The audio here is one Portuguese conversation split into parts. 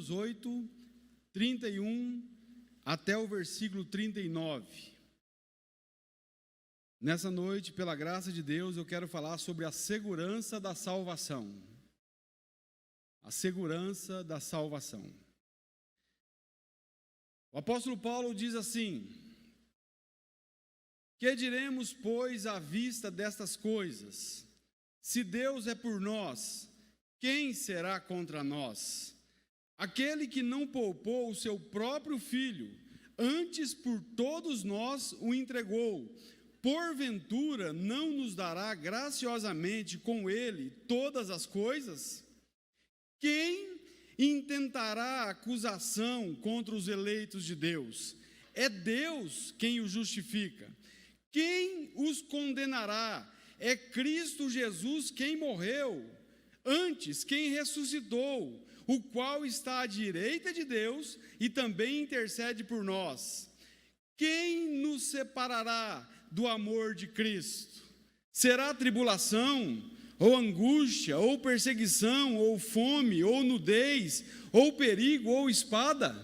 Romanos 8, 31 até o versículo 39. Nessa noite, pela graça de Deus, eu quero falar sobre a segurança da salvação. A segurança da salvação. O apóstolo Paulo diz assim: que diremos, pois, à vista destas coisas? Se Deus é por nós, quem será contra nós? Aquele que não poupou o seu próprio filho, antes por todos nós o entregou, porventura não nos dará graciosamente com ele todas as coisas? Quem intentará acusação contra os eleitos de Deus? É Deus quem os justifica. Quem os condenará? É Cristo Jesus quem morreu, antes quem ressuscitou, o qual está à direita de Deus e também intercede por nós. Quem nos separará do amor de Cristo? Será tribulação, ou angústia, ou perseguição, ou fome, ou nudez, ou perigo, ou espada?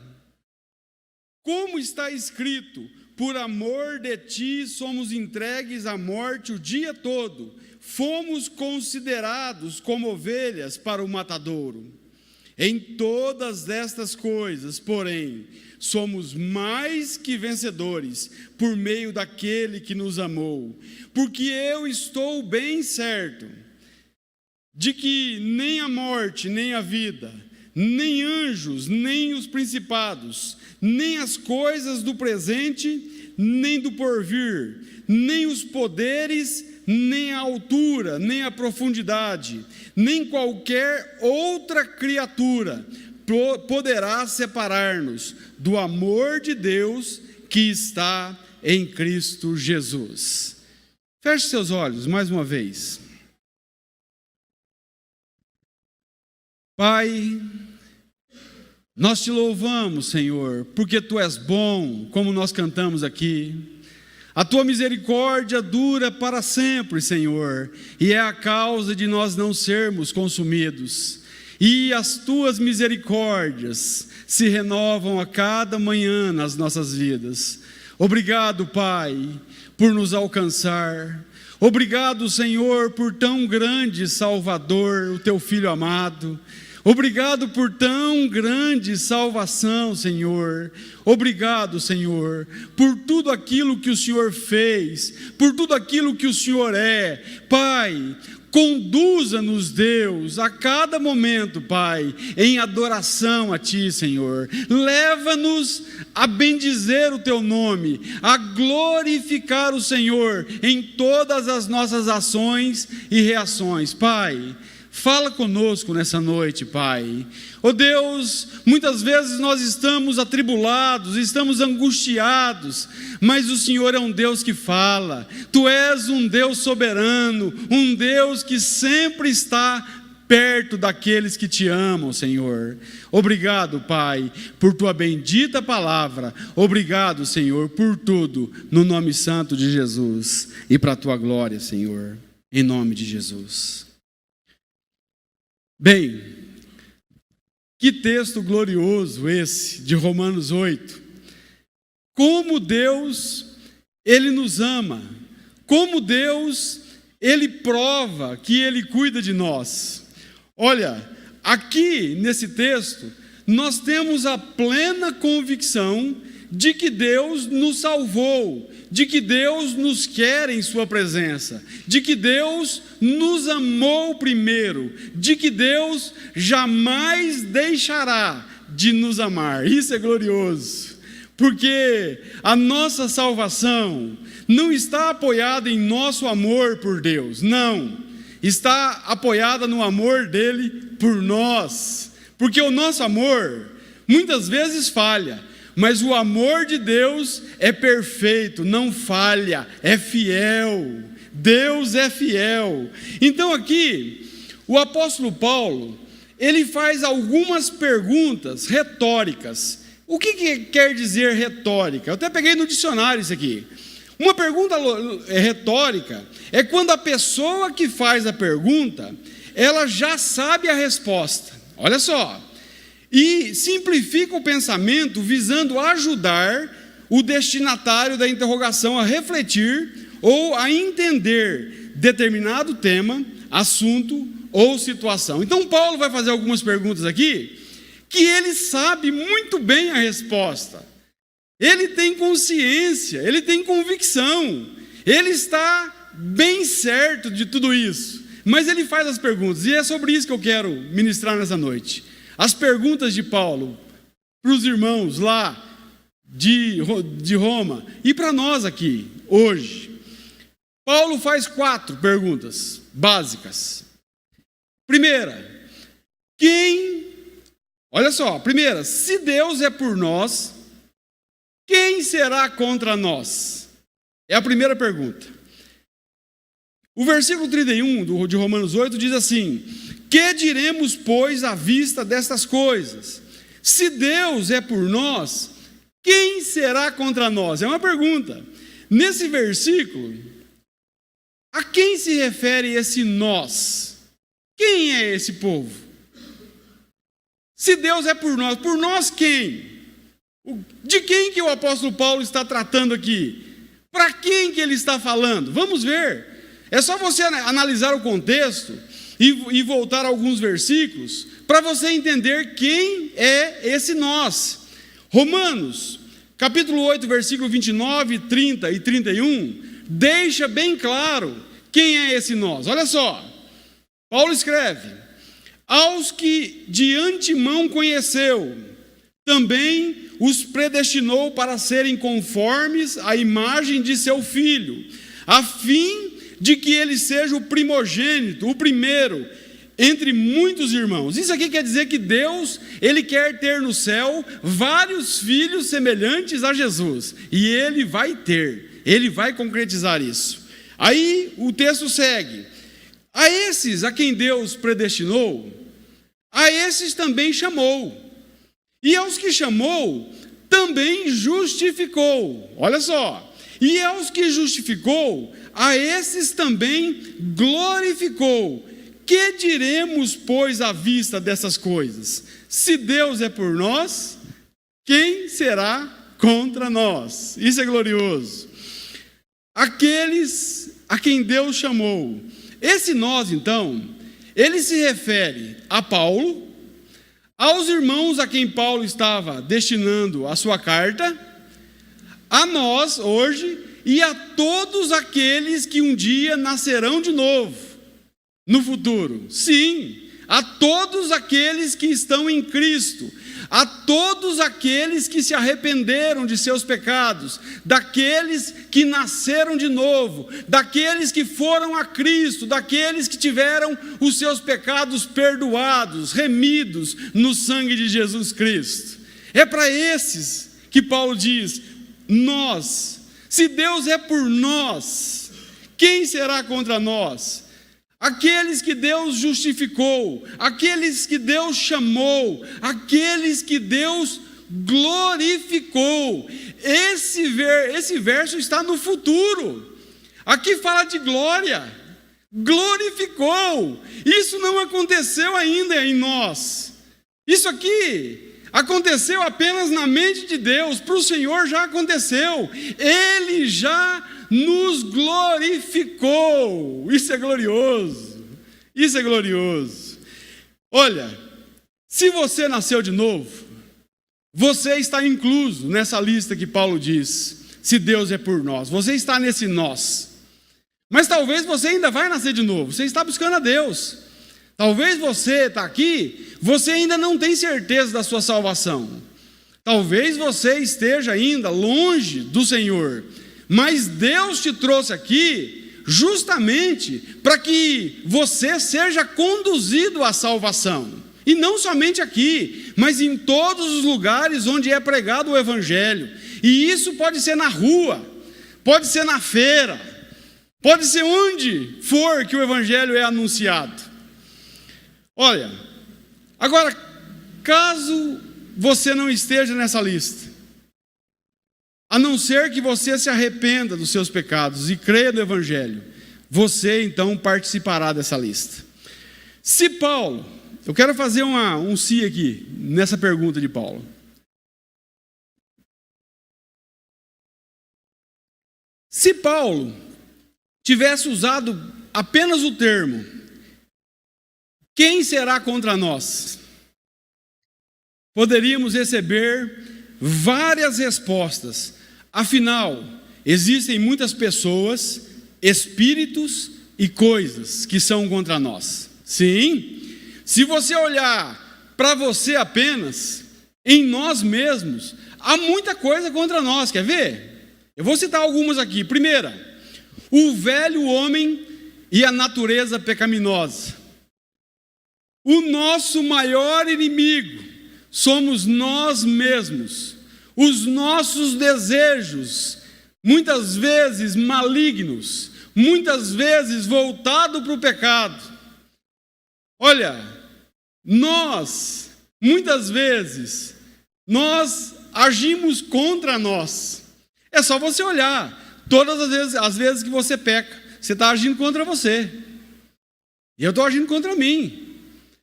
Como está escrito: por amor de ti somos entregues à morte o dia todo, fomos considerados como ovelhas para o matadouro. Em todas estas coisas, porém, somos mais que vencedores, por meio daquele que nos amou. Porque eu estou bem certo de que nem a morte, nem a vida, nem anjos, nem os principados, nem as coisas do presente, nem do porvir, nem os poderes, nem a altura, nem a profundidade, nem qualquer outra criatura poderá separar-nos do amor de Deus que está em Cristo Jesus. Feche seus olhos mais uma vez. Pai, nós te louvamos, Senhor, porque Tu és bom, como nós cantamos aqui. A Tua misericórdia dura para sempre, Senhor, e é a causa de nós não sermos consumidos. E as Tuas misericórdias se renovam a cada manhã nas nossas vidas. Obrigado, Pai, por nos alcançar. Obrigado, Senhor, por tão grande Salvador, o Teu Filho amado. Obrigado por tão grande salvação, Senhor. Obrigado, Senhor, por tudo aquilo que o Senhor fez, por tudo aquilo que o Senhor é. Pai, conduza-nos, Deus, a cada momento, Pai, em adoração a Ti, Senhor. Leva-nos a bendizer o Teu nome, a glorificar o Senhor em todas as nossas ações e reações. Pai, fala conosco nessa noite, Pai. Oh Deus, muitas vezes nós estamos atribulados, estamos angustiados, mas o Senhor é um Deus que fala. Tu és um Deus soberano, um Deus que sempre está perto daqueles que te amam, Senhor. Obrigado, Pai, por Tua bendita palavra. Obrigado, Senhor, por tudo, no nome santo de Jesus e para a Tua glória, Senhor, em nome de Jesus. Bem, que texto glorioso esse de Romanos 8. Como Deus, Ele nos ama. Como Deus, Ele prova que Ele cuida de nós. Olha, aqui nesse texto, nós temos a plena convicção de que Deus nos salvou, de que Deus nos quer em sua presença, de que Deus nos amou primeiro, de que Deus jamais deixará de nos amar. Isso é glorioso, porque a nossa salvação não está apoiada em nosso amor por Deus, não, está apoiada no amor dele por nós, porque o nosso amor muitas vezes falha, mas o amor de Deus é perfeito, não falha, é fiel. Deus é fiel. Então aqui, o apóstolo Paulo, ele faz algumas perguntas retóricas. O que quer dizer retórica? Eu até peguei no dicionário isso aqui. Uma pergunta retórica é quando a pessoa que faz a pergunta, ela já sabe a resposta. Olha só. e simplifica o pensamento visando ajudar o destinatário da interrogação a refletir ou a entender determinado tema, assunto ou situação. Então Paulo vai fazer algumas perguntas aqui que ele sabe muito bem a resposta. Ele tem consciência, ele tem convicção, ele está bem certo de tudo isso. Mas ele faz as perguntas, e é sobre isso que eu quero ministrar nessa noite. As perguntas de Paulo para os irmãos lá de Roma e para nós aqui, hoje. Paulo faz 4 perguntas básicas. Primeira, olha só, primeira, se Deus é por nós, quem será contra nós? É a primeira pergunta. O versículo 31 de Romanos 8 diz assim: que diremos, pois, à vista destas coisas? Se Deus é por nós, quem será contra nós? É uma pergunta. Nesse versículo, a quem se refere esse nós? Quem é esse povo? Se Deus é por nós quem? De quem que o apóstolo Paulo está tratando aqui? Para quem que ele está falando? Vamos ver. É só você analisar o contexto e voltar a alguns versículos para você entender quem é esse nós. Romanos, capítulo 8, versículo 29, 30 e 31, deixa bem claro quem é esse nós. Olha só, Paulo escreve: aos que de antemão conheceu, também os predestinou para serem conformes à imagem de seu Filho, a fim de que ele seja o primogênito, o primeiro entre muitos irmãos. Isso aqui quer dizer que Deus, ele quer ter no céu vários filhos semelhantes a Jesus, e ele vai concretizar isso. Aí o texto segue: a esses a quem Deus predestinou, a esses também chamou, e aos que chamou, também justificou. Olha só. E aos que justificou, a esses também glorificou. Que diremos, pois, à vista dessas coisas? Se Deus é por nós, quem será contra nós? Isso é glorioso. Aqueles a quem Deus chamou. Esse nós, então, ele se refere a Paulo, aos irmãos a quem Paulo estava destinando a sua carta, a nós hoje e a todos aqueles que um dia nascerão de novo, no futuro. Sim, a todos aqueles que estão em Cristo, a todos aqueles que se arrependeram de seus pecados, daqueles que nasceram de novo, daqueles que foram a Cristo, daqueles que tiveram os seus pecados perdoados, remidos no sangue de Jesus Cristo. É para esses que Paulo diz: nós, se Deus é por nós, quem será contra nós? Aqueles que Deus justificou, aqueles que Deus chamou, aqueles que Deus glorificou. Esse verso está no futuro. Aqui fala de glória. Glorificou. Isso não aconteceu ainda em nós. Isso aqui aconteceu apenas na mente de Deus. Para o Senhor já aconteceu. Ele já nos glorificou. Isso é glorioso. Isso é glorioso. Olha, se você nasceu de novo, você está incluso nessa lista que Paulo diz: se Deus é por nós. Você está nesse nós. Mas talvez você ainda vai nascer de novo. Você está buscando a Deus. Talvez você está aqui, você ainda não tem certeza da sua salvação. Talvez você esteja ainda longe do Senhor. Mas Deus te trouxe aqui justamente para que você seja conduzido à salvação. E não somente aqui, mas em todos os lugares onde é pregado o Evangelho. E isso pode ser na rua, pode ser na feira, pode ser onde for que o Evangelho é anunciado. Olha, agora, caso você não esteja nessa lista, a não ser que você se arrependa dos seus pecados e creia no Evangelho, você então participará dessa lista. Se Paulo eu quero fazer um si aqui, nessa pergunta de Paulo. Se Paulo tivesse usado apenas o termo, quem será contra nós? Poderíamos receber várias respostas. Afinal, existem muitas pessoas, espíritos e coisas que são contra nós. Sim, se você olhar para você apenas, em nós mesmos, há muita coisa contra nós. Quer ver? Eu vou citar algumas aqui. Primeira, o velho homem e a natureza pecaminosa. O nosso maior inimigo somos nós mesmos. Os nossos desejos, muitas vezes malignos, muitas vezes voltados para o pecado. Olha, muitas vezes, nós agimos contra nós. É só você olhar, todas as vezes que você peca, você está agindo contra você. E eu estou agindo contra mim.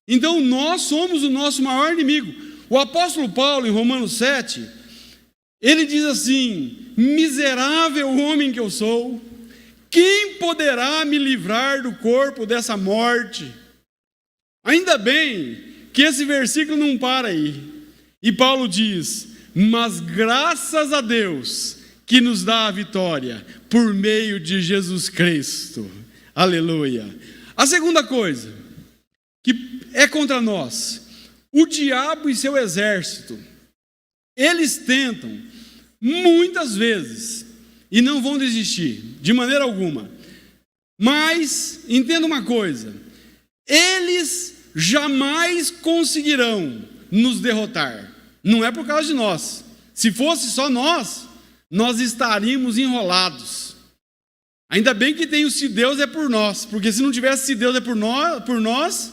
Então nós somos o nosso maior inimigo. O apóstolo Paulo, em Romanos 7, ele diz assim: miserável homem que eu sou, quem poderá me livrar do corpo dessa morte? Ainda bem que esse versículo não para aí. E Paulo diz: mas graças a Deus que nos dá a vitória por meio de Jesus Cristo. Aleluia. A segunda coisa que é contra nós, o diabo e seu exército, eles tentam muitas vezes e não vão desistir de maneira alguma. Mas entenda uma coisa, eles jamais conseguirão nos derrotar. Não é por causa de nós. Se fosse só nós estaríamos enrolados. Ainda bem que tem o se Deus é por nós, porque se não tivesse se Deus é por nós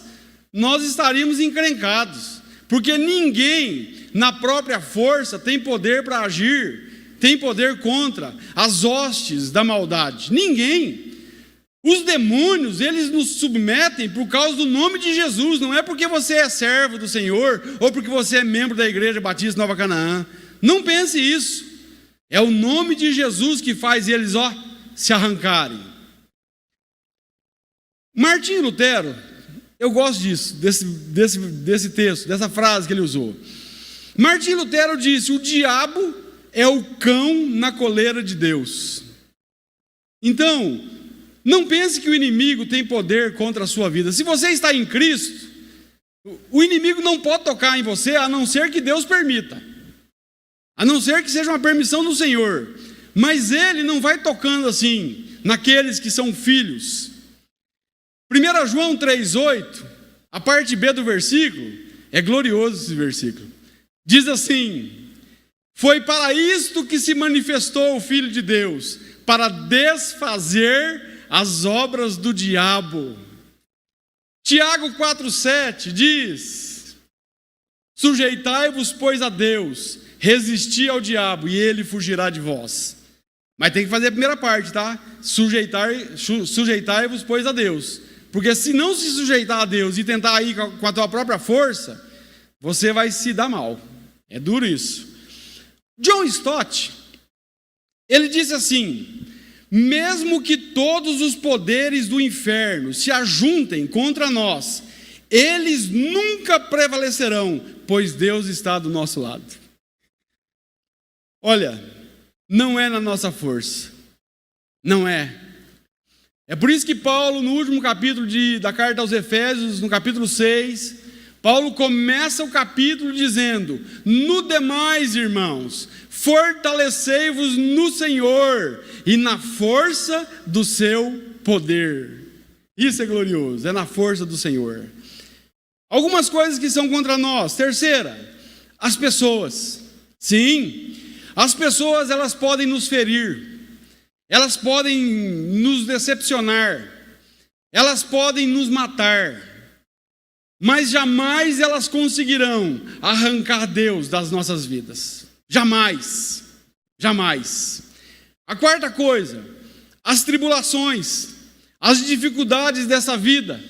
estaríamos encrencados. Porque ninguém na própria força tem poder para agir, tem poder contra as hostes da maldade. Ninguém. Os demônios, eles nos submetem por causa do nome de Jesus. Não é porque você é servo do Senhor ou porque você é membro da Igreja Batista Nova Canaã. Não pense isso. É o nome de Jesus que faz eles, se arrancarem. Martinho Lutero, eu gosto disso, desse texto, dessa frase que ele usou. Martinho Lutero disse: o diabo é o cão na coleira de Deus. Então, não pense que o inimigo tem poder contra a sua vida. Se você está em Cristo, o inimigo não pode tocar em você, a não ser que Deus permita. A não ser que seja uma permissão do Senhor. Mas ele não vai tocando assim naqueles que são filhos. 1 João 3,8, a parte B do versículo, é glorioso esse versículo. Diz assim: foi para isto que se manifestou o Filho de Deus, para desfazer as obras do diabo. Tiago 4,7 diz: sujeitai-vos, pois, a Deus, resisti ao diabo e ele fugirá de vós. Mas tem que fazer a primeira parte, tá? Sujeitai-vos, pois, a Deus. Porque se não se sujeitar a Deus e tentar ir com a tua própria força, você vai se dar mal. É duro isso. John Stott, ele disse assim: mesmo que todos os poderes do inferno se ajuntem contra nós, eles nunca prevalecerão, pois Deus está do nosso lado. Olha, não é na nossa força. Não é. É por isso que Paulo, no último capítulo da carta aos Efésios, no capítulo 6, Paulo começa o capítulo dizendo: no demais, irmãos, fortalecei-vos no Senhor e na força do seu poder. Isso é glorioso, é na força do Senhor. Algumas coisas que são contra nós. Terceira, as pessoas. Sim, as pessoas, elas podem nos ferir. Elas podem nos decepcionar, elas podem nos matar, mas jamais elas conseguirão arrancar Deus das nossas vidas. Jamais, jamais. A quarta coisa, as tribulações, as dificuldades dessa vida,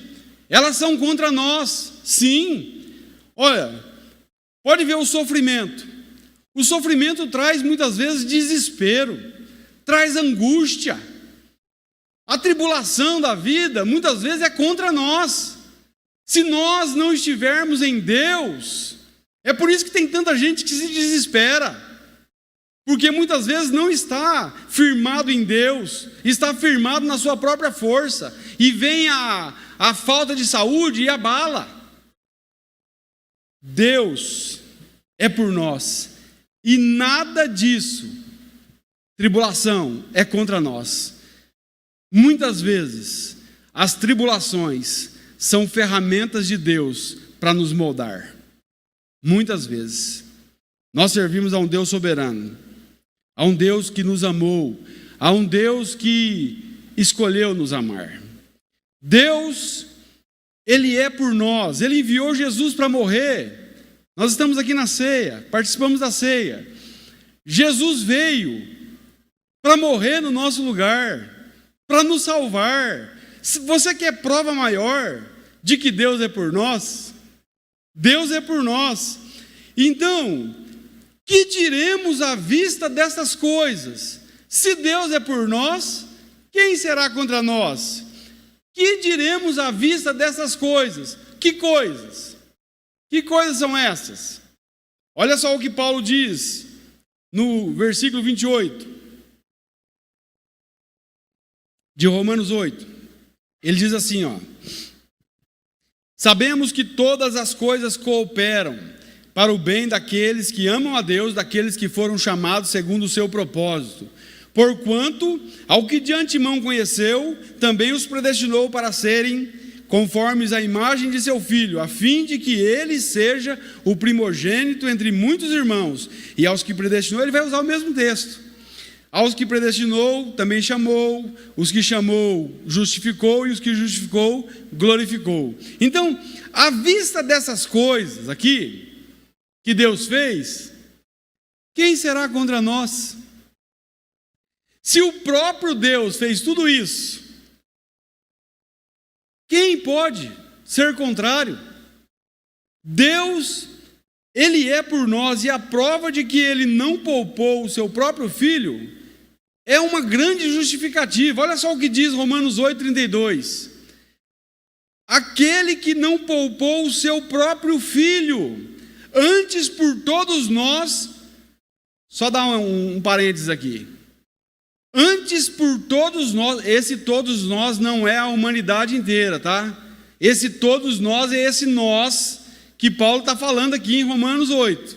elas são contra nós, Sim. Olha, pode ver o sofrimento. O sofrimento traz muitas vezes desespero, traz angústia. A tribulação da vida muitas vezes é contra nós. Se nós não estivermos em Deus, é por isso que tem tanta gente que se desespera. Porque muitas vezes não está firmado em Deus, está firmado na sua própria força, e vem a falta de saúde e abala. Deus é por nós, e nada disso, tribulação, é contra nós. Muitas vezes, as tribulações são ferramentas de Deus para nos moldar. Muitas vezes. Nós servimos a um Deus soberano, a um Deus que nos amou, a um Deus que escolheu nos amar. Deus, Ele é por nós, Ele enviou Jesus para morrer. Nós estamos aqui na ceia, participamos da ceia. Jesus veio para morrer no nosso lugar, para nos salvar. Você quer prova maior de que Deus é por nós? Deus é por nós. Então, que diremos à vista dessas coisas? Se Deus é por nós, quem será contra nós? Que diremos à vista dessas coisas? Que coisas? Que coisas são essas? Olha só o que Paulo diz no versículo 28 de Romanos 8. Ele diz assim, ó: sabemos que todas as coisas cooperam para o bem daqueles que amam a Deus, daqueles que foram chamados segundo o seu propósito. Porquanto, ao que de antemão conheceu, também os predestinou para serem conformes à imagem de seu Filho, a fim de que ele seja o primogênito entre muitos irmãos. E aos que predestinou, ele vai usar o mesmo texto. Aos que predestinou, também chamou, os que chamou, justificou, e os que justificou, glorificou. Então, à vista dessas coisas aqui, que Deus fez, quem será contra nós? Se o próprio Deus fez tudo isso, quem pode ser contrário? Deus, Ele é por nós, e a prova de que Ele não poupou o seu próprio Filho é uma grande justificativa. Olha só o que diz Romanos 8,32. Aquele que não poupou o seu próprio Filho, antes por todos nós, só dá um parênteses aqui. Antes por todos nós, esse todos nós não é a humanidade inteira, tá? Esse todos nós é esse nós que Paulo está falando aqui em Romanos 8.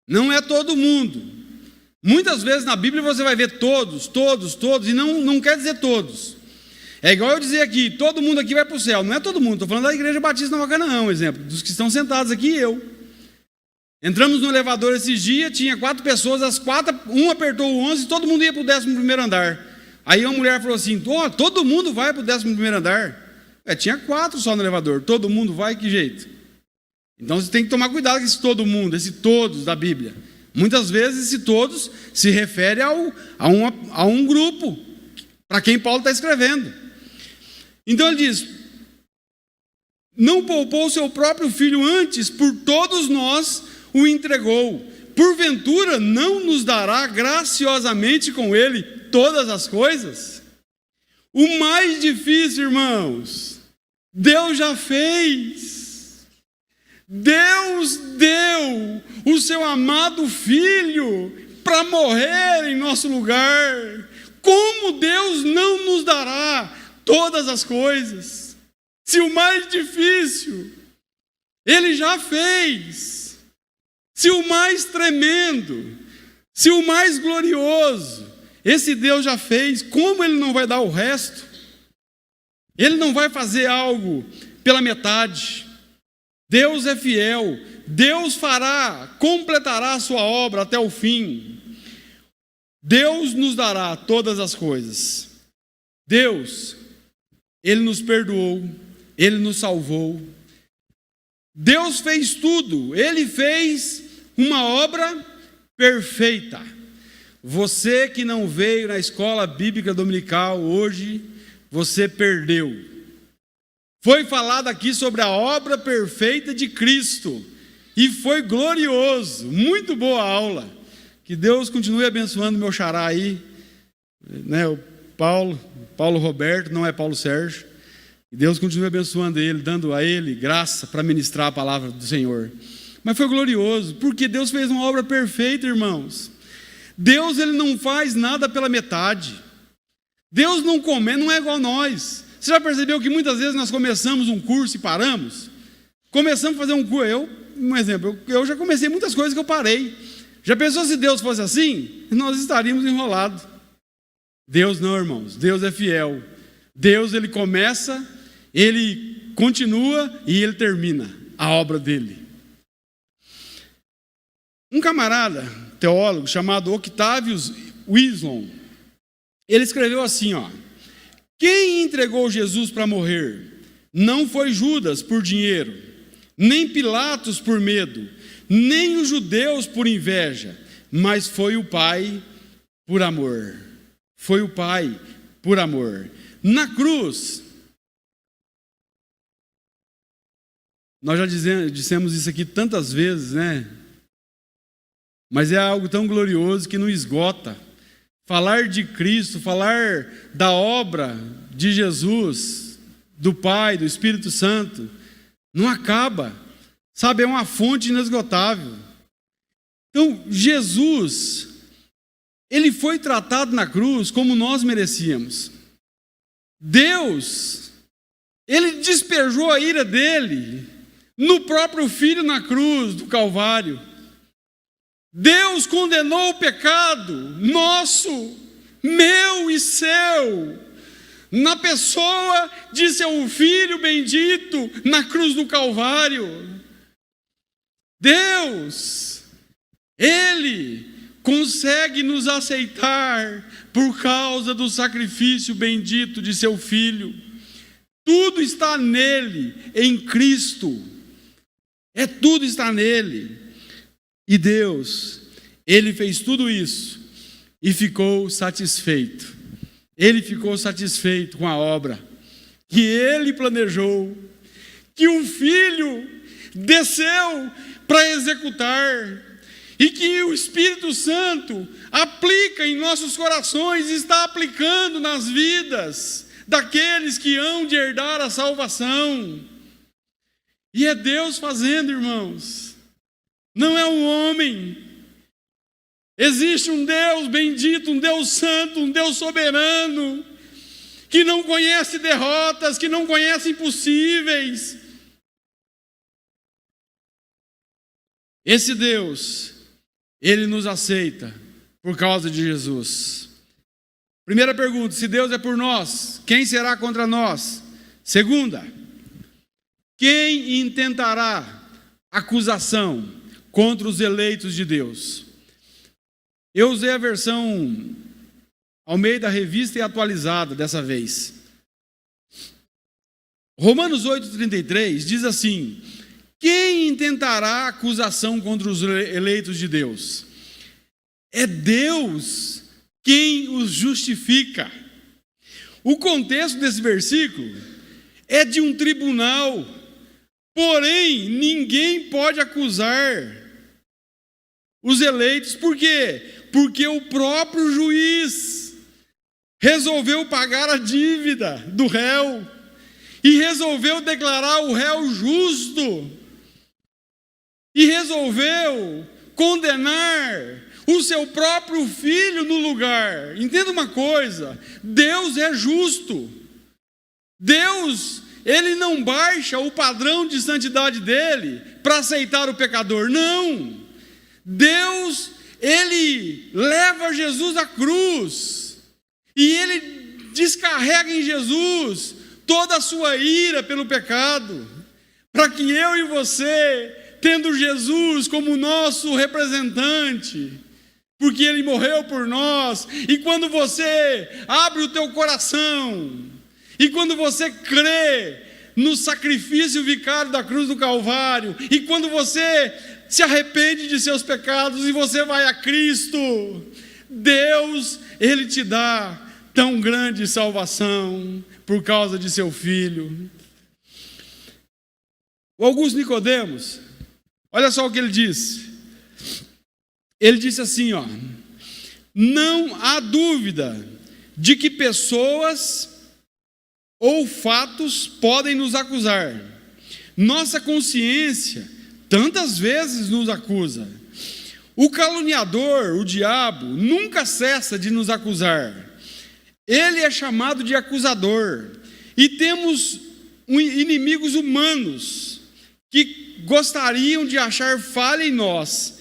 Não é todo mundo. Muitas vezes na Bíblia você vai ver todos, e não quer dizer todos. É igual eu dizer aqui, todo mundo aqui vai para o céu. Não é todo mundo, estou falando da Igreja Batista Nova Canaã, exemplo, dos que estão sentados aqui, eu. Entramos no elevador esses dias, tinha 4 pessoas, as 4, um apertou o 11 e todo mundo ia para o 11º andar. Aí uma mulher falou assim, todo mundo vai para o 11º andar. Tinha 4 só no elevador, todo mundo vai, que jeito? Então você tem que tomar cuidado com esse todo mundo, esse todos da Bíblia. Muitas vezes esse todos se refere a um grupo, para quem Paulo está escrevendo. Então ele diz, não poupou o seu próprio Filho, antes por todos nós o entregou. Porventura não nos dará graciosamente com ele todas as coisas? O mais difícil, irmãos, Deus já fez. Deus deu o seu amado Filho para morrer em nosso lugar. Como Deus não nos dará todas as coisas? Se o mais difícil Ele já fez. Se o mais tremendo, se o mais glorioso, esse Deus já fez, como Ele não vai dar o resto? Ele não vai fazer algo pela metade. Deus é fiel, Deus completará a sua obra até o fim. Deus nos dará todas as coisas. Deus, Ele nos perdoou, Ele nos salvou. Deus fez tudo, Ele fez uma obra perfeita. Você que não veio na escola bíblica dominical hoje, você perdeu. Foi falado aqui sobre a obra perfeita de Cristo. E foi glorioso. Muito boa aula. Que Deus continue abençoando meu xará aí. Né, o Paulo Roberto, não é Paulo Sérgio. Que Deus continue abençoando ele, dando a ele graça para ministrar a palavra do Senhor. Mas foi glorioso, porque Deus fez uma obra perfeita, irmãos. Deus, ele não faz nada pela metade. Deus não é igual a nós. Você já percebeu que muitas vezes nós começamos um curso e paramos? Começamos a fazer um curso, um exemplo, eu já comecei muitas coisas que eu parei. Já pensou se Deus fosse assim? Nós estaríamos enrolados. Deus não, irmãos, Deus é fiel. Deus, ele começa, ele continua e ele termina a obra dele. Um camarada teólogo chamado Octavius Winslow, ele escreveu assim, quem entregou Jesus para morrer não foi Judas por dinheiro, nem Pilatos por medo, nem os judeus por inveja, mas foi o Pai por amor. Foi o Pai por amor. Na cruz, nós já dissemos isso aqui tantas vezes, né? Mas é algo tão glorioso que não esgota. Falar de Cristo, falar da obra de Jesus, do Pai, do Espírito Santo, não acaba. Sabe, é uma fonte inesgotável. Então, Jesus, ele foi tratado na cruz como nós merecíamos. Deus, ele despejou a ira dele no próprio Filho na cruz do Calvário. Deus condenou o pecado nosso, meu e seu, na pessoa de seu Filho bendito na cruz do Calvário. Deus, ele consegue nos aceitar por causa do sacrifício bendito de seu Filho. Tudo está nele, em Cristo. Tudo está nele. E Deus, ele fez tudo isso e ficou satisfeito. Ele ficou satisfeito com a obra que ele planejou, que o Filho desceu para executar, e que o Espírito Santo aplica em nossos corações, está aplicando nas vidas daqueles que hão de herdar a salvação. E é Deus fazendo, irmãos, não é um homem. Existe um Deus bendito, um Deus santo, um Deus soberano, que não conhece derrotas, que não conhece impossíveis. Esse Deus, ele nos aceita por causa de Jesus. Primeira pergunta: se Deus é por nós, quem será contra nós? Segunda: quem intentará acusação contra os eleitos de Deus? Eu usei a versão Almeida Revista e Atualizada dessa vez. Romanos 8,33 diz assim: quem intentará acusação contra os eleitos de Deus? É Deus quem os justifica. O contexto desse versículo é de um tribunal, porém ninguém pode acusar os eleitos. Por quê? Porque o próprio juiz resolveu pagar a dívida do réu e resolveu declarar o réu justo e resolveu condenar o seu próprio filho no lugar. Entenda uma coisa: Deus é justo. Deus, ele não baixa o padrão de santidade dele para aceitar o pecador, não. Deus, ele leva Jesus à cruz e ele descarrega em Jesus toda a sua ira pelo pecado, para que eu e você, tendo Jesus como nosso representante, porque ele morreu por nós, e quando você abre o teu coração, e quando você crê no sacrifício vicário da cruz do Calvário, e quando você se arrepende de seus pecados e você vai a Cristo, Deus, ele te dá tão grande salvação por causa de seu Filho. O Augusto Nicodemos, olha só o que ele disse. Ele disse assim, ó: não há dúvida de que pessoas ou fatos podem nos acusar. Nossa consciência tantas vezes nos acusa. O caluniador, o diabo, nunca cessa de nos acusar. Ele é chamado de acusador. E temos inimigos humanos que gostariam de achar falha em nós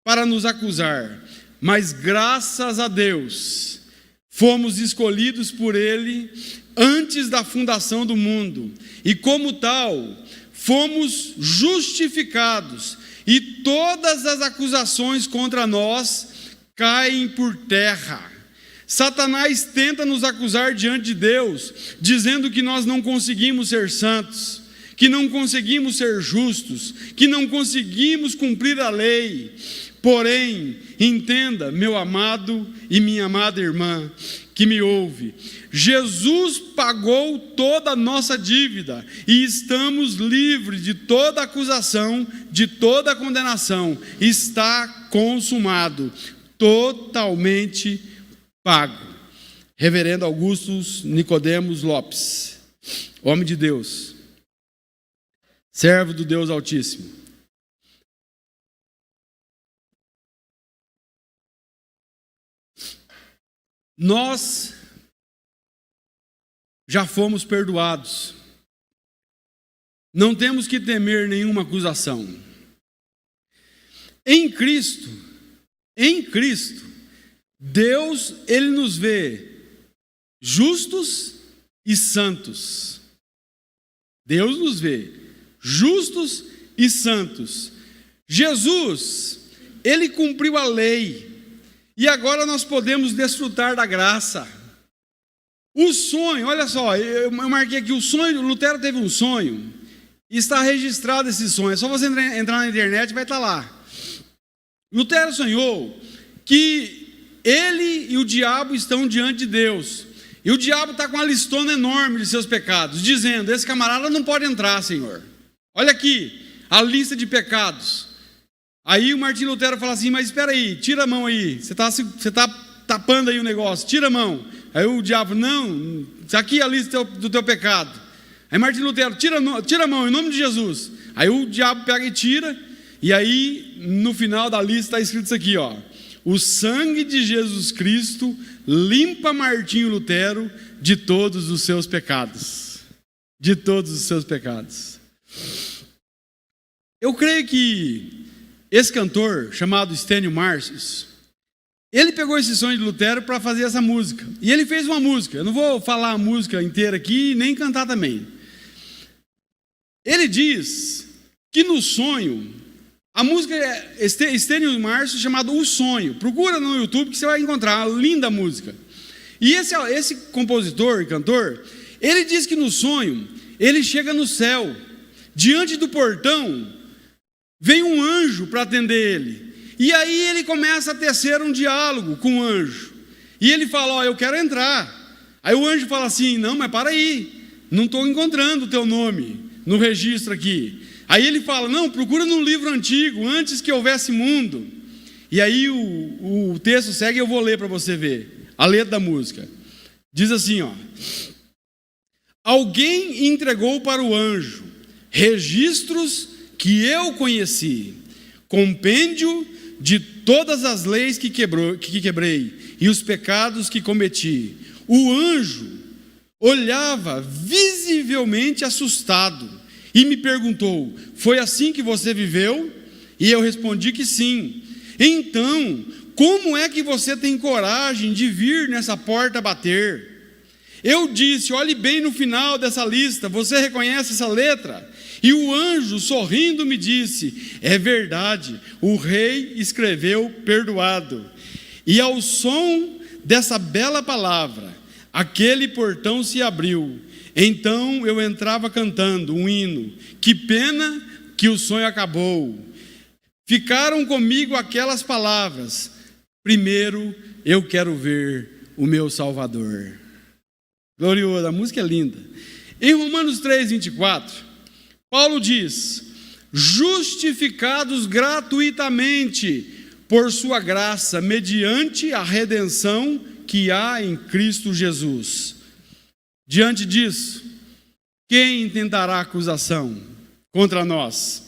para nos acusar. Mas graças a Deus, fomos escolhidos por Ele antes da fundação do mundo. E como tal, fomos justificados. E todas as acusações contra nós caem por terra. Satanás tenta nos acusar diante de Deus, dizendo que nós não conseguimos ser santos, que não conseguimos ser justos, que não conseguimos cumprir a lei. Porém, entenda, meu amado e minha amada irmã, que me ouve, Jesus pagou toda a nossa dívida e estamos livres de toda acusação, de toda condenação. Está consumado, totalmente pago. Reverendo Augusto Nicodemos Lopes, homem de Deus, servo do Deus Altíssimo. Nós já fomos perdoados. Não temos que temer nenhuma acusação. Em Cristo, Deus, Ele nos vê justos e santos. Deus nos vê justos e santos. Jesus, Ele cumpriu a lei. E agora nós podemos desfrutar da graça. O sonho, olha só, eu marquei aqui o sonho. Lutero teve um sonho. E está registrado esse sonho. É só você entrar na internet, vai estar lá. Lutero sonhou que ele e o diabo estão diante de Deus. E o diabo está com uma listona enorme de seus pecados, dizendo: esse camarada não pode entrar, Senhor. Olha aqui, a lista de pecados. Aí o Martinho Lutero fala assim: mas espera aí, tira a mão aí, você está tapando aí o negócio, tira a mão. Aí o diabo: não, isso aqui é a lista do teu pecado. Aí Martinho Lutero: tira a mão em nome de Jesus. Aí o diabo pega e tira, e aí no final da lista está escrito isso aqui, ó: o sangue de Jesus Cristo limpa Martinho Lutero de todos os seus pecados. De todos os seus pecados. Eu creio que esse cantor, chamado Stênio Marcius, ele pegou esse sonho de Lutero para fazer essa música. E ele fez uma música. Eu não vou falar a música inteira aqui, nem cantar também. Ele diz que no sonho, a música é Stênio Marcius, chamada O Sonho. Procura no YouTube que você vai encontrar uma linda música. E esse compositor e cantor, ele diz que no sonho, ele chega no céu. Diante do portão, vem um anjo para atender ele. E aí ele começa a tecer um diálogo com o anjo. E ele fala: ó, eu quero entrar. Aí o anjo fala assim: não, mas para aí, não estou encontrando o teu nome no registro aqui. Aí ele fala: não, procura no livro antigo, antes que houvesse mundo. E aí o texto segue, eu vou ler para você ver. A letra da música. Diz assim, ó: alguém entregou para o anjo registros que eu conheci, compêndio de todas as leis que quebrei e os pecados que cometi. O anjo olhava visivelmente assustado e me perguntou: foi assim que você viveu? E eu respondi que sim. Então, como é que você tem coragem de vir nessa porta bater? Eu disse: olhe bem no final dessa lista, você reconhece essa letra? E o anjo, sorrindo, me disse: é verdade, o rei escreveu perdoado. E ao som dessa bela palavra, aquele portão se abriu. Então eu entrava cantando um hino: que pena que o sonho acabou. Ficaram comigo aquelas palavras: primeiro eu quero ver o meu Salvador. Glorioso, a música é linda. Em Romanos 3, 24, Paulo diz: justificados gratuitamente por sua graça, mediante a redenção que há em Cristo Jesus. Diante disso, quem intentará acusação contra nós?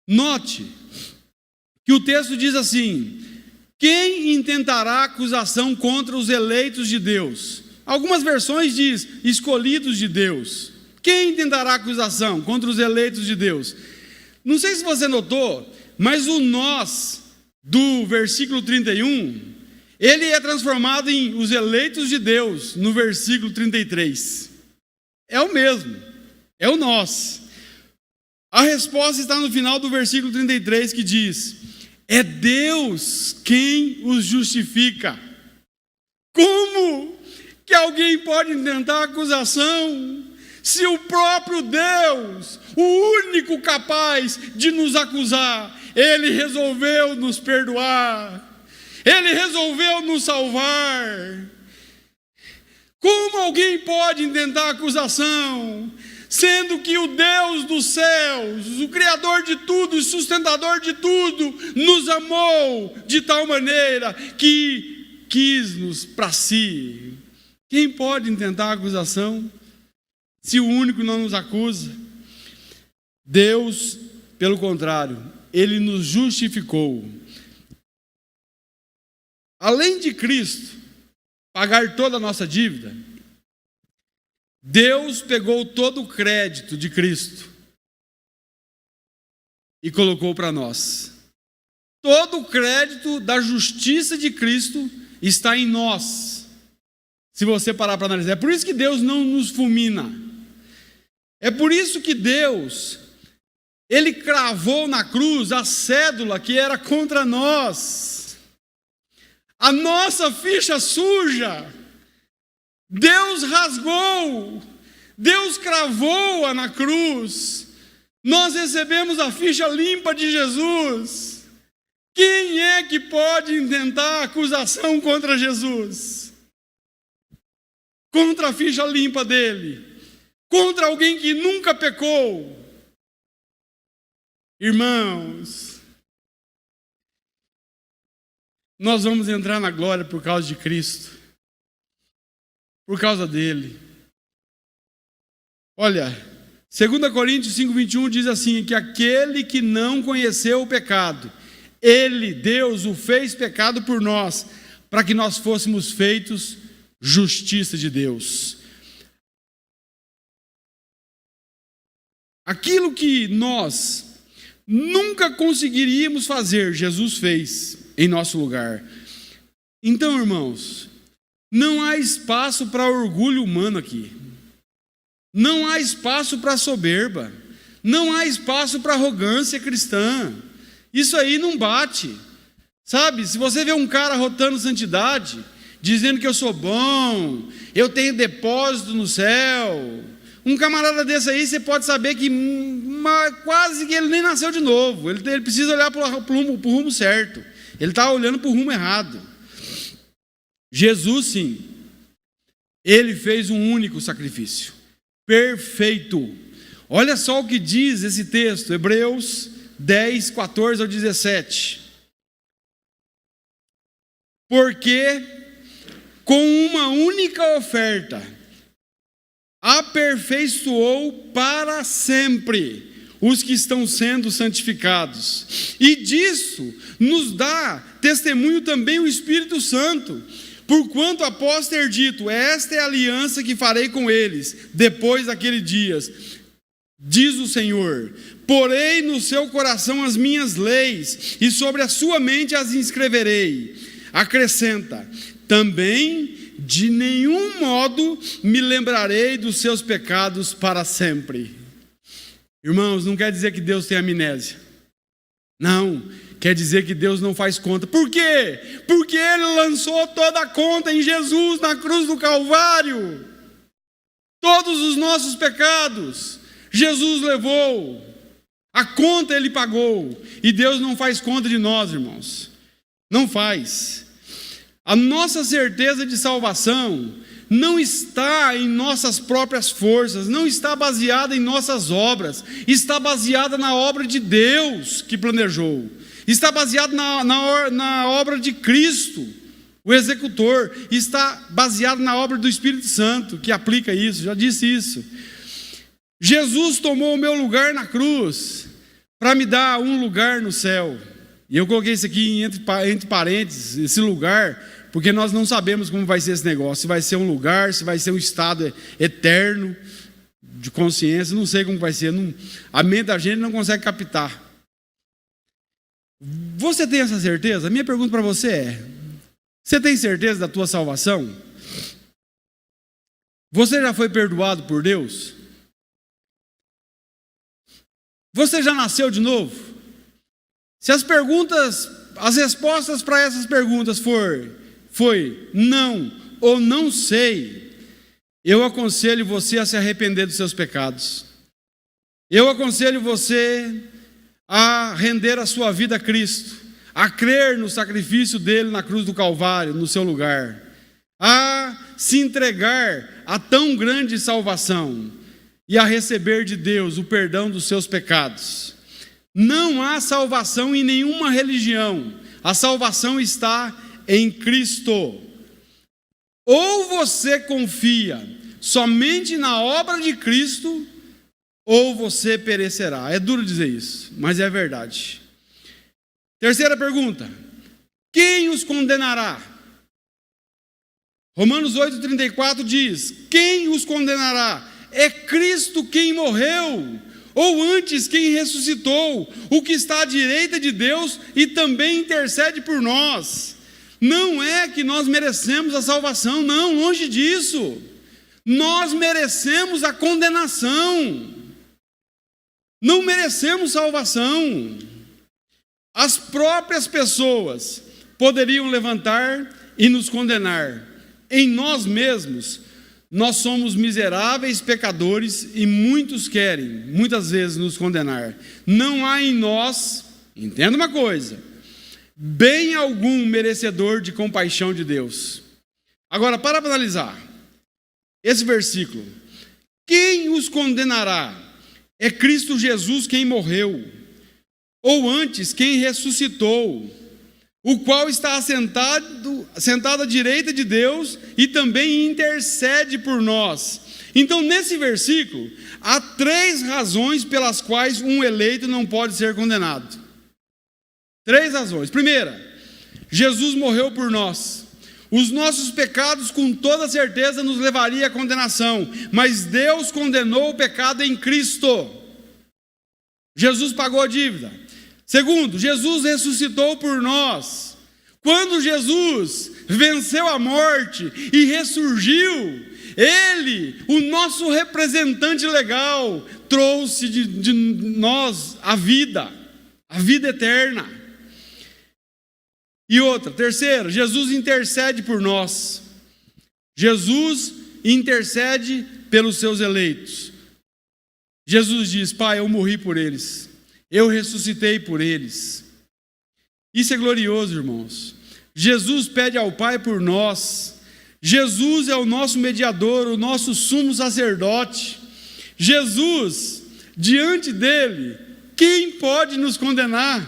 Note que o texto diz assim: quem intentará acusação contra os eleitos de Deus? Algumas versões diz escolhidos de Deus. Quem intentará acusação contra os eleitos de Deus? Não sei se você notou, mas o nós do versículo 31, ele é transformado em os eleitos de Deus no versículo 33. É o mesmo, é o nós. A resposta está no final do versículo 33, que diz: é Deus quem os justifica. Como que alguém pode intentar acusação se o próprio Deus, o único capaz de nos acusar, Ele resolveu nos perdoar, Ele resolveu nos salvar? Como alguém pode intentar acusação, sendo que o Deus dos céus, o Criador de tudo, o sustentador de tudo, nos amou de tal maneira que quis-nos para si? Quem pode intentar acusação se o único não nos acusa? Deus, pelo contrário, Ele nos justificou. Além de Cristo pagar toda a nossa dívida, Deus pegou todo o crédito de Cristo e colocou para nós. Todo o crédito da justiça de Cristo está em nós. Se você parar para analisar, é por isso que Deus não nos fulmina. É por isso que Deus, Ele cravou na cruz a cédula que era contra nós. A nossa ficha suja, Deus rasgou, Deus cravou-a na cruz. Nós recebemos a ficha limpa de Jesus. Quem é que pode intentar acusação contra Jesus? Contra a ficha limpa dele? Contra alguém que nunca pecou? Irmãos, nós vamos entrar na glória por causa de Cristo, por causa dele. Olha, 2 Coríntios 5:21 diz assim, que aquele que não conheceu o pecado, Ele, Deus, o fez pecado por nós, para que nós fôssemos feitos justiça de Deus. Aquilo que nós nunca conseguiríamos fazer, Jesus fez em nosso lugar. Então, irmãos, não há espaço para orgulho humano aqui. Não há espaço para soberba. Não há espaço para arrogância cristã. Isso aí não bate. Sabe, se você vê um cara rotando santidade, dizendo que eu sou bom, eu tenho depósito no céu, um camarada desse aí, você pode saber que quase que ele nem nasceu de novo. Ele precisa olhar para o rumo certo. Ele está olhando para o rumo errado. Jesus, sim, Ele fez um único sacrifício, perfeito. Olha só o que diz esse texto, Hebreus 10, 14 ao 17. Porque com uma única oferta aperfeiçoou para sempre os que estão sendo santificados. E disso nos dá testemunho também o Espírito Santo, porquanto após ter dito, esta é a aliança que farei com eles, depois daqueles dias, diz o Senhor, porei no seu coração as minhas leis, e sobre a sua mente as inscreverei. Acrescenta, também de nenhum modo me lembrarei dos seus pecados para sempre. Irmãos, não quer dizer que Deus tem amnésia. Não, quer dizer que Deus não faz conta. Por quê? Porque Ele lançou toda a conta em Jesus na cruz do Calvário. Todos os nossos pecados Jesus levou. A conta Ele pagou. E Deus não faz conta de nós, irmãos. Não faz. A nossa certeza de salvação não está em nossas próprias forças, não está baseada em nossas obras, está baseada na obra de Deus que planejou, está baseada na obra de Cristo, o executor, está baseado na obra do Espírito Santo, que aplica isso, já disse isso. Jesus tomou o meu lugar na cruz, para me dar um lugar no céu. E eu coloquei isso aqui entre parênteses, esse lugar, porque nós não sabemos como vai ser esse negócio, se vai ser um lugar, se vai ser um estado eterno de consciência, não sei como vai ser, a mente da gente não consegue captar. Você tem essa certeza? A minha pergunta para você é: você tem certeza da tua salvação? Você já foi perdoado por Deus? Você já nasceu de novo? Se as respostas para essas perguntas foi não ou não sei, eu aconselho você a se arrepender dos seus pecados. Eu aconselho você a render a sua vida a Cristo, a crer no sacrifício dele na cruz do Calvário, no seu lugar, a se entregar a tão grande salvação e a receber de Deus o perdão dos seus pecados. Não há salvação em nenhuma religião, a salvação está em Cristo. Ou você confia somente na obra de Cristo, ou você perecerá. É duro dizer isso, mas é verdade. Terceira pergunta: quem os condenará? Romanos 8,34 diz: quem os condenará? É Cristo quem morreu, ou antes quem ressuscitou, o que está à direita de Deus e também intercede por nós. Não é que nós merecemos a salvação, não, longe disso. Nós merecemos a condenação. Não merecemos salvação. As próprias pessoas poderiam levantar e nos condenar. Em nós mesmos, nós somos miseráveis pecadores e muitos querem, muitas vezes, nos condenar. Não há em nós, entenda uma coisa, bem algum merecedor de compaixão de Deus. Agora, para analisar esse versículo: quem os condenará? É Cristo Jesus quem morreu, ou antes quem ressuscitou, o qual está sentado à direita de Deus e também intercede por nós. Então, nesse versículo, há 3 razões pelas quais um eleito não pode ser condenado. 3 razões. Primeira, Jesus morreu por nós. Os nossos pecados, com toda certeza, nos levaria à condenação, mas Deus condenou o pecado em Cristo. Jesus pagou a dívida. Segundo, Jesus ressuscitou por nós. Quando Jesus venceu a morte e ressurgiu, Ele, o nosso representante legal, trouxe de nós a vida eterna. E outra, terceira, Jesus intercede por nós. Jesus intercede pelos seus eleitos. Jesus diz: Pai, eu morri por eles, eu ressuscitei por eles. Isso é glorioso, irmãos. Jesus pede ao Pai por nós. Jesus é o nosso mediador, o nosso sumo sacerdote. Jesus, diante dele, quem pode nos condenar?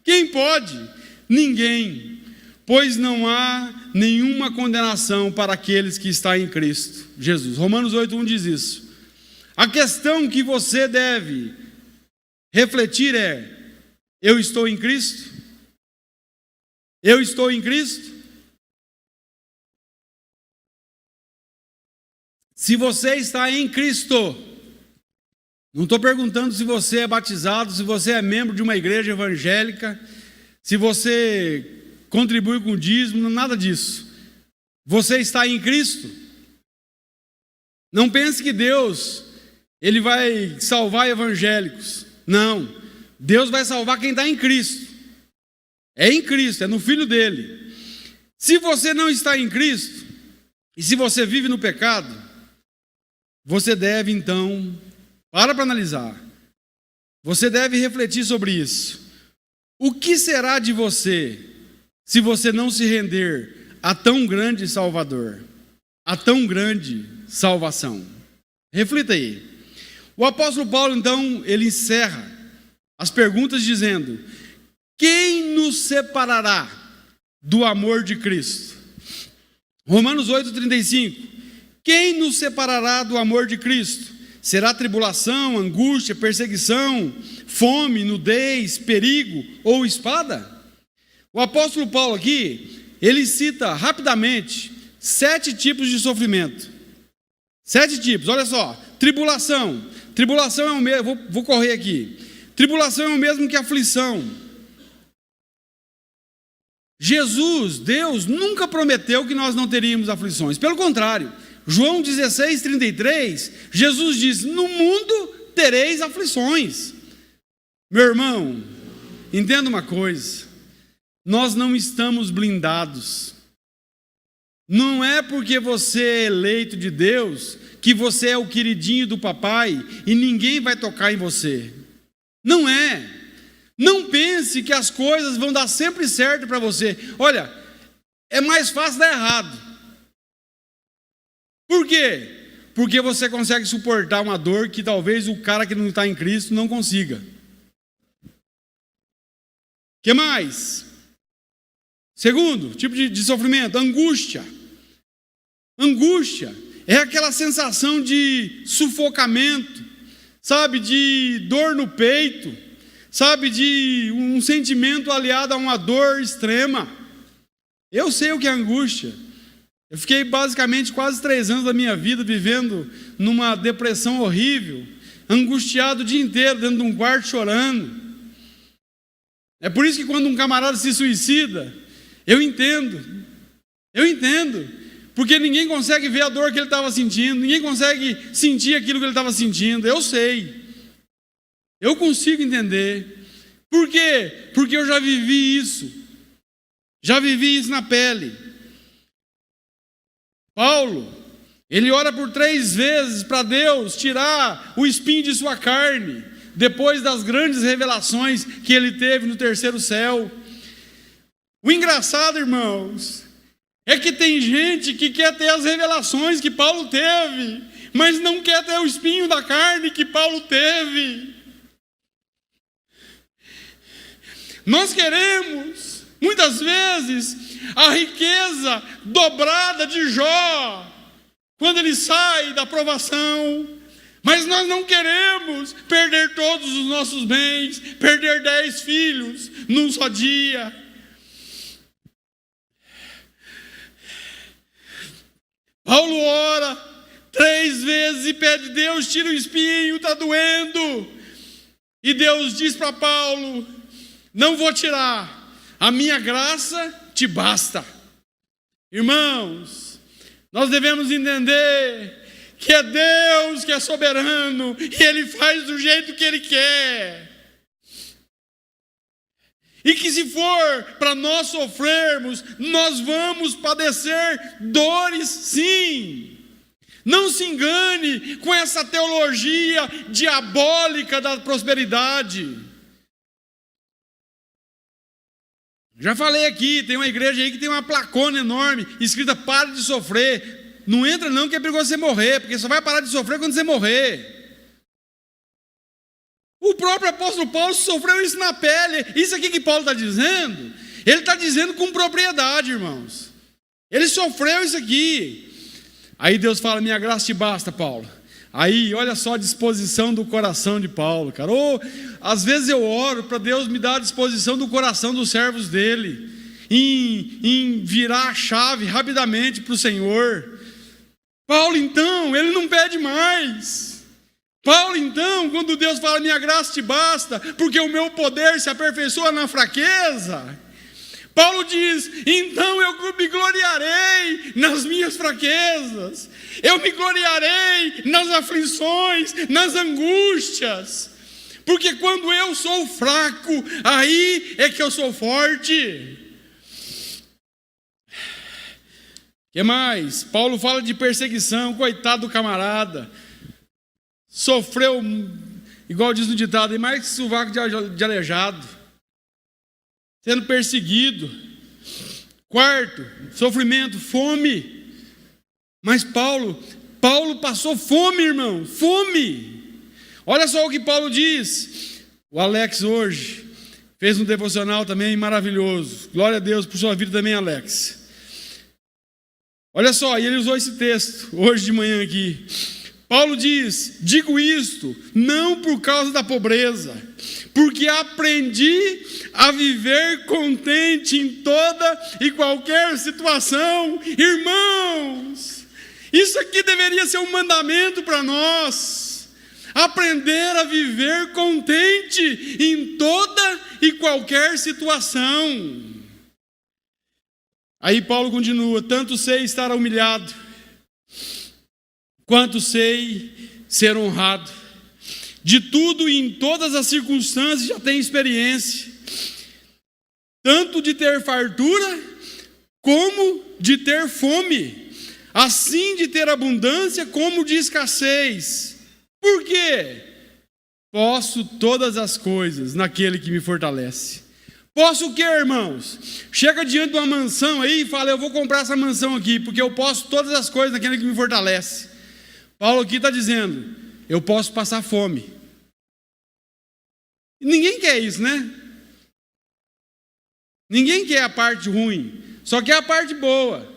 Quem pode? Ninguém, pois não há nenhuma condenação para aqueles que estão em Cristo Jesus. Romanos 8,1 diz isso. A questão que você deve refletir é: eu estou em Cristo? Eu estou em Cristo? Se você está em Cristo, não estou perguntando se você é batizado, se você é membro de uma igreja evangélica, se você contribui com o dízimo, nada disso. Você está em Cristo? Não pense que Deus, Ele vai salvar evangélicos. Não, Deus vai salvar quem está em Cristo. É em Cristo, é no Filho dele. Se você não está em Cristo, e se você vive no pecado, você deve então, para analisar, você deve refletir sobre isso. O que será de você se você não se render a tão grande Salvador? a tão grande salvação? Reflita aí. O apóstolo Paulo, então, ele encerra as perguntas dizendo: quem nos separará do amor de Cristo? Romanos 8,35. Quem nos separará do amor de Cristo? Será tribulação, angústia, perseguição, fome, nudez, perigo ou espada? O apóstolo Paulo aqui, ele cita rapidamente 7 tipos de sofrimento. 7 tipos, olha só. Tribulação. Tribulação é o mesmo, vou correr aqui. Tribulação é o mesmo que aflição. Jesus, Deus, nunca prometeu que nós não teríamos aflições. Pelo contrário, João 16:33, Jesus diz: no mundo tereis aflições. Meu irmão, entenda uma coisa: nós não estamos blindados. Não é porque você é eleito de Deus que você é o queridinho do papai e ninguém vai tocar em você. Não é. Não pense que as coisas vão dar sempre certo para você. Olha, é mais fácil dar errado. Por quê? Porque você consegue suportar uma dor que talvez o cara que não está em Cristo não consiga. O que mais? Segundo tipo de sofrimento, angústia. Angústia é aquela sensação de sufocamento, sabe, de dor no peito, sabe, de um sentimento aliado a uma dor extrema. Eu sei o que é angústia. Eu fiquei basicamente quase 3 anos da minha vida vivendo numa depressão horrível, angustiado o dia inteiro dentro de um quarto chorando. É por isso que quando um camarada se suicida, eu entendo, porque ninguém consegue ver a dor que ele estava sentindo, ninguém consegue sentir aquilo que ele estava sentindo. Eu sei, eu consigo entender. Por quê? Porque eu já vivi isso na pele. Paulo, ele ora por 3 vezes para Deus tirar o espinho de sua carne, depois das grandes revelações que ele teve no 3º céu. O engraçado, irmãos, é que tem gente que quer ter as revelações que Paulo teve, mas não quer ter o espinho da carne que Paulo teve. Nós queremos, muitas vezes, a riqueza dobrada de Jó, quando ele sai da provação, mas nós não queremos perder todos os nossos bens, perder 10 filhos num só dia. Paulo ora 3 vezes e pede: Deus, tira o espinho, está doendo. E Deus diz para Paulo: não vou tirar, a minha graça te basta. Irmãos, nós devemos entender que é Deus que é soberano e Ele faz do jeito que Ele quer. E que se for para nós sofrermos, nós vamos padecer dores, sim. Não se engane com essa teologia diabólica da prosperidade. Já falei aqui, tem uma igreja aí que tem uma placona enorme, escrita: pare de sofrer. Não entra não, que é perigoso você morrer, porque só vai parar de sofrer quando você morrer. O próprio apóstolo Paulo sofreu isso na pele. Isso aqui que Paulo está dizendo, ele está dizendo com propriedade, irmãos. Ele sofreu isso aqui. Aí Deus fala: minha graça te basta, Paulo. Aí, olha só a disposição do coração de Paulo, cara. Às vezes eu oro para Deus me dar a disposição do coração dos servos dele, em virar a chave rapidamente para o Senhor. Paulo, então, ele não pede mais. Paulo, então, quando Deus fala: minha graça te basta, porque o meu poder se aperfeiçoa na fraqueza. Paulo diz: então eu me gloriarei nas minhas fraquezas, eu me gloriarei nas aflições, nas angústias, porque quando eu sou fraco, aí é que eu sou forte. O que mais? Paulo fala de perseguição. Coitado do camarada, sofreu, igual diz no ditado, e mais que sovaco de aleijado, sendo perseguido. 4, sofrimento, fome. Mas Paulo passou fome, irmão, fome. Olha só o que Paulo diz. O Alex hoje fez um devocional também maravilhoso. Glória a Deus por sua vida também, Alex. Olha só, e ele usou esse texto hoje de manhã aqui. Paulo diz: digo isto não por causa da pobreza, porque aprendi a viver contente em toda e qualquer situação. Irmãos, isso aqui deveria ser um mandamento para nós. Aprender a viver contente em toda e qualquer situação. Aí Paulo continua: tanto sei estar humilhado, quanto sei ser honrado. De tudo e em todas as circunstâncias já tenho experiência, tanto de ter fartura, como de ter fome, assim de ter abundância, como de escassez. Por quê? Posso todas as coisas naquele que me fortalece. Posso o quê, irmãos? Chega diante de uma mansão aí e fala: eu vou comprar essa mansão aqui, porque eu posso todas as coisas naquele que me fortalece. Paulo aqui está dizendo: eu posso passar fome. Ninguém quer isso, né? Ninguém quer a parte ruim, só quer a parte boa.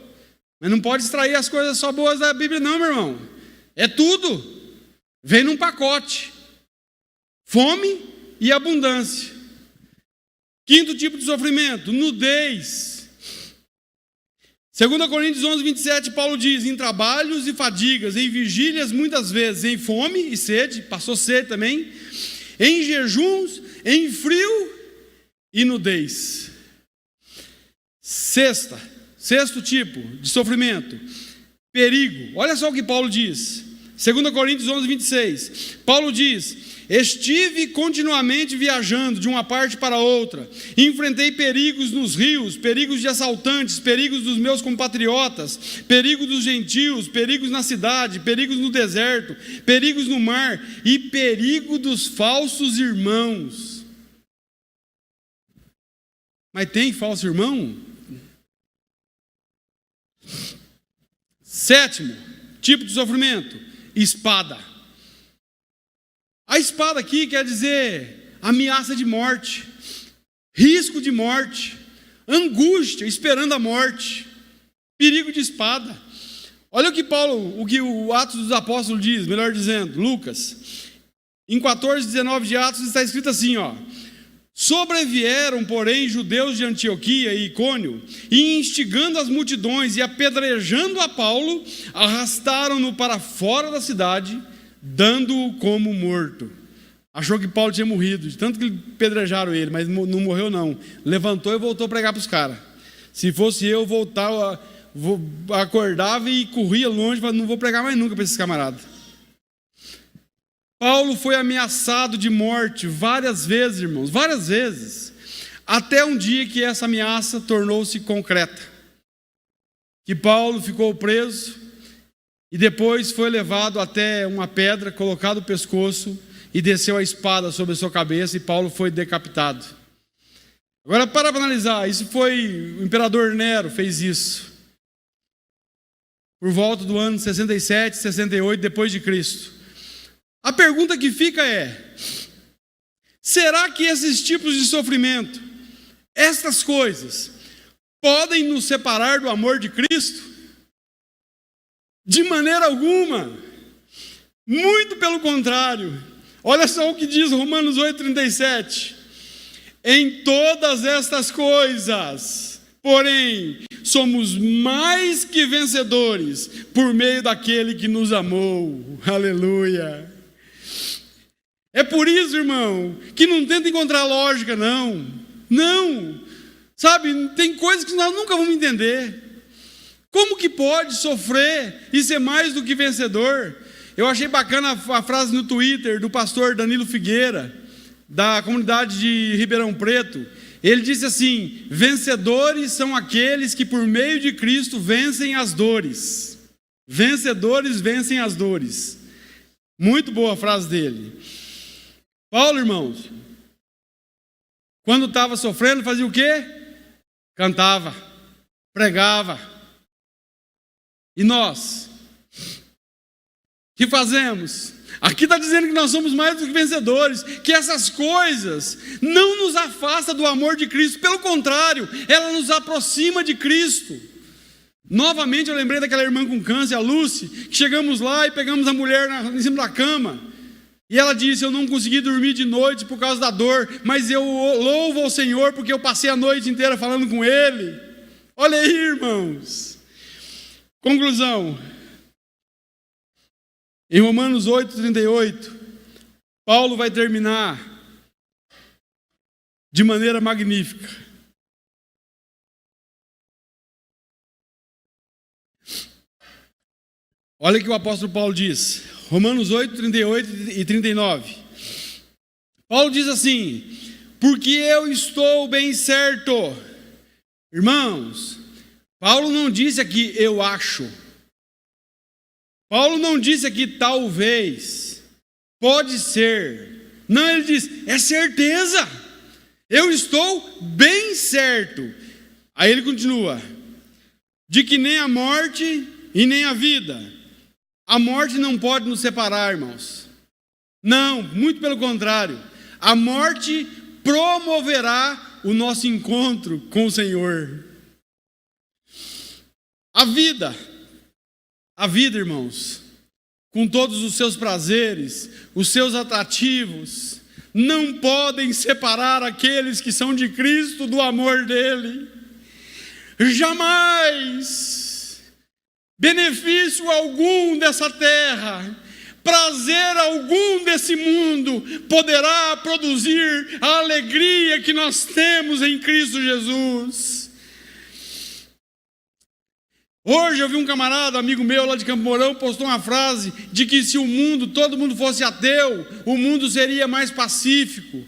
Mas não pode extrair as coisas só boas da Bíblia não, meu irmão. É tudo. Vem num pacote. Fome e abundância. Quinto tipo de sofrimento: nudez. 2 Coríntios 11, 27, Paulo diz: em trabalhos e fadigas, em vigílias muitas vezes, em fome e sede, passou sede também, em jejuns, em frio e nudez. Sexto tipo de sofrimento: perigo. Olha só o que Paulo diz. 2 Coríntios 11, 26. Paulo diz: estive continuamente viajando de uma parte para outra, enfrentei perigos nos rios, perigos de assaltantes, perigos dos meus compatriotas, perigos dos gentios, perigos na cidade, perigos no deserto, perigos no mar e perigo dos falsos irmãos. Mas tem falso irmão? Sétimo tipo de sofrimento: espada. A espada aqui quer dizer ameaça de morte, risco de morte, angústia, esperando a morte, perigo de espada. Olha o que o Atos dos Apóstolos diz, melhor dizendo, Lucas. Em 14:19 de Atos está escrito assim, ó: sobrevieram, porém, judeus de Antioquia e Icônio, e instigando as multidões e apedrejando a Paulo, arrastaram-no para fora da cidade, dando-o como morto. Achou que Paulo tinha morrido, de tanto que pedrejaram ele, mas não morreu não. Levantou e voltou a pregar para os caras. Se fosse eu, acordava e corria longe, mas não vou pregar mais nunca para esses camaradas. Paulo foi ameaçado de morte várias vezes, irmãos, várias vezes, até um dia que essa ameaça tornou-se concreta. Que Paulo ficou preso e depois foi levado até uma pedra, colocado o pescoço e desceu a espada sobre a sua cabeça e Paulo foi decapitado. Agora para analisar, isso foi o imperador Nero fez isso. Por volta do ano 67, 68 depois de Cristo. A pergunta que fica é: será que esses tipos de sofrimento, estas coisas, podem nos separar do amor de Cristo? De maneira alguma. Muito pelo contrário. Olha só o que diz Romanos 8,37. Em todas estas coisas, porém, somos mais que vencedores por meio daquele que nos amou. Aleluia. É por isso, irmão, que não tenta encontrar lógica, não. Não. Sabe, tem coisas que nós nunca vamos entender. Como que pode sofrer e ser mais do que vencedor? Eu achei bacana a frase no Twitter do pastor Danilo Figueira, da comunidade de Ribeirão Preto. Ele disse assim: vencedores são aqueles que por meio de Cristo vencem as dores. Vencedores vencem as dores. Muito boa a frase dele. Paulo, irmãos, quando estava sofrendo, fazia o quê? Cantava, pregava. E nós, que fazemos. Aqui está dizendo que nós somos mais do que vencedores, que essas coisas não nos afastam do amor de Cristo, pelo contrário, ela nos aproxima de Cristo. Novamente eu lembrei daquela irmã com câncer, a Lucy, que chegamos lá e pegamos a mulher em cima da cama, e ela disse: eu não consegui dormir de noite por causa da dor, mas eu louvo ao Senhor porque eu passei a noite inteira falando com Ele. Olha aí, irmãos. Conclusão. Em Romanos 8:38, Paulo vai terminar de maneira magnífica. Olha o que o apóstolo Paulo diz, Romanos 8, 38 e 39. Paulo diz assim: porque eu estou bem certo. Irmãos, Paulo não disse aqui eu acho. Paulo não disse aqui talvez, pode ser. Não, ele diz, é certeza. Eu estou bem certo. Aí ele continua, de que nem a morte e nem a vida. A morte não pode nos separar, irmãos. Não, muito pelo contrário. A morte promoverá o nosso encontro com o Senhor. A vida, irmãos, com todos os seus prazeres, os seus atrativos, não podem separar aqueles que são de Cristo do amor dele. Jamais. Benefício algum dessa terra, prazer algum desse mundo poderá produzir a alegria que nós temos em Cristo Jesus. Hoje eu vi um camarada, amigo meu lá de Campo Mourão, postou uma frase de que se todo mundo fosse ateu, o mundo seria mais pacífico.